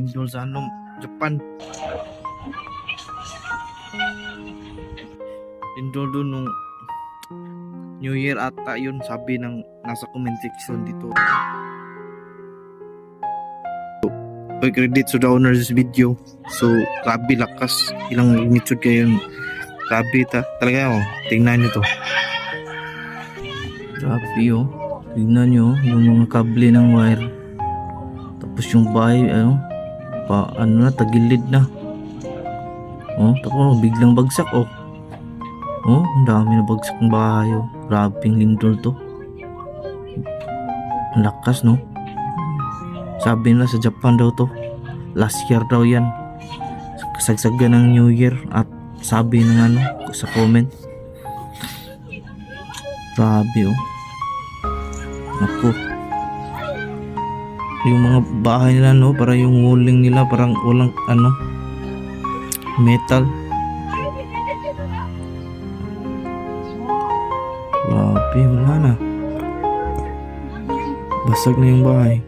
lindol sa Japan. Lindol doon nung New Year ata yun, sabi ng nasa comment section dito. Credit to the owner of this video. So grabe lakas, ilang magnitude kayo yun. Grabe talaga tingnan nyo to. Grabe tingnan nyo yung mga kable ng wire. Tapos yung bahay tagilid na. Tapos biglang bagsak ang dami na bagsak ng bahay. Grabing lindol to. Ang lakas no. Sabi na sa Japan daw to, last year daw yan, kasagsagan ng New Year. At sabi ng sa comment, grabe naku, yung mga bahay nila para yung walling nila parang walang metal. Grabe, wala na, basag na yung bahay.